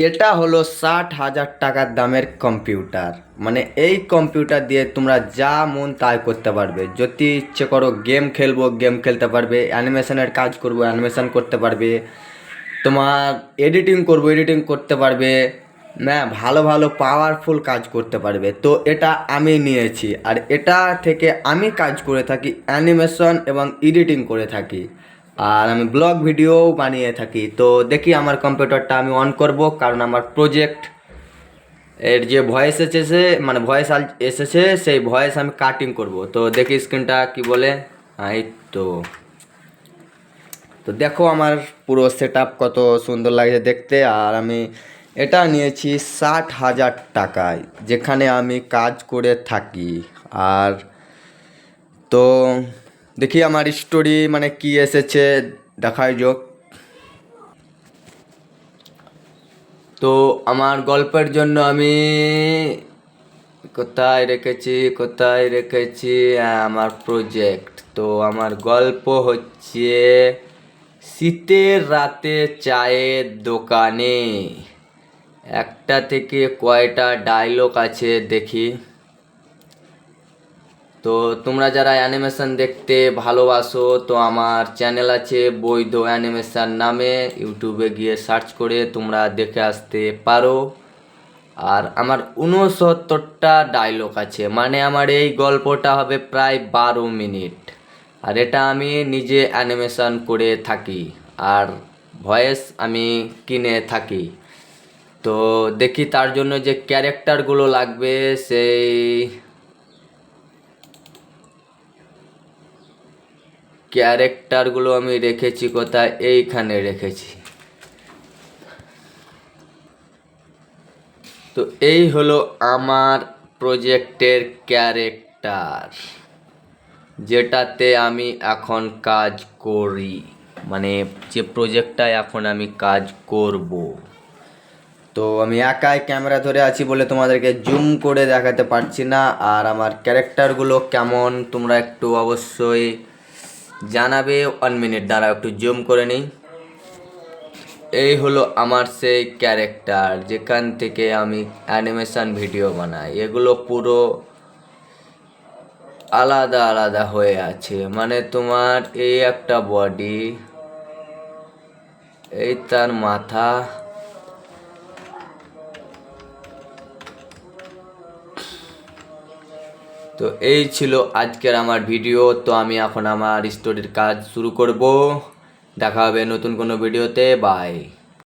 এটা হলো 60,000 টাকার দামের কম্পিউটার। মানে এই কম্পিউটার দিয়ে তোমরা যা মন তাই করতে পারবে। যদি ইচ্ছে করো গেম খেলবো গেম খেলতে পারবে, অ্যানিমেশনের কাজ করবো অ্যানিমেশন করতে পারবে, তোমার এডিটিং করবো এডিটিং করতে পারবে, না ভালো ভালো পাওয়ারফুল কাজ করতে পারবে। তো এটা আমি নিয়েছি, আর এটা থেকে আমি কাজ করে থাকি অ্যানিমেশন এবং এডিটিং করে থাকি, আর আমি ব্লগ ভিডিও বানিয়ে থাকি। তো দেখি আমার কম্পিউটারটা আমি অন করব, কারণ আমার প্রজেক্ট এর যে ভয়েস এসেছে মানে ভয়েস এসেছে সেই ভয়েস আমি কাটিং করব। তো দেখি স্ক্রিনটা কি বলে। এই তো তো দেখো আমার পুরো সেট কত সুন্দর লাগছে দেখতে। আর আমি এটা নিয়েছি 60,000 টাকায়, যেখানে আমি কাজ করে থাকি। আর তো দেখি আমার স্টোরি মানে কি এসেছে, দেখাই যোগ। তো আমার গল্পের জন্য আমি কোথায় রেখেছি আমার প্রজেক্ট। তো আমার গল্প হচ্ছে শীতের রাতে চায়ের দোকানে। একটা থেকে কয়টা ডায়লগ আছে দেখি। তো তোমরা যারা অ্যানিমেশন দেখতে ভালোবাসো তো আমার চ্যানেল আছে বৈধ অ্যানিমেশন নামে, ইউটিউবে গিয়ে সার্চ করে তোমরা দেখে আসতে পারো। আর আমার 69টা ডায়লগ আছে, মানে আমার এই গল্পটা হবে প্রায় 12 মিনিট। আর এটা আমি নিজে অ্যানিমেশন করে থাকি, আর ভয়েস আমি কিনে থাকি। তো দেখি তার জন্য যে ক্যারেক্টারগুলো লাগবে, সেই ক্যারেক্টারগুলো আমি রেখেছি কোথায়, এইখানে রেখেছি। তো এই হলো আমার প্রজেক্টের ক্যারেক্টার, যেটাতে আমি এখন কাজ করি, মানে যে প্রজেক্টটায় এখন আমি কাজ করব। তো আমি একাই ক্যামেরা ধরে আছি বলে তোমাদেরকে জুম করে দেখাতে পারছি না। আর আমার ক্যারেক্টারগুলো কেমন তোমরা একটু অবশ্যই জানাবে। 1 মিনিট দ্বারা একটু জুম করে নিই। এই হলো আমার সেই ক্যারেক্টার, যেখান থেকে আমি অ্যানিমেশন ভিডিও বানাই। এগুলো পুরো আলাদা আলাদা হয়ে আছে, মানে তোমার এই একটা বডি, এই তার মাথা, তো এই ছিল আজকের আমার ভিডিও। তো আমি এখন আমার স্টোরির কাজ শুরু করব। দেখা হবে নতুন কোনো ভিডিওতে। বাই।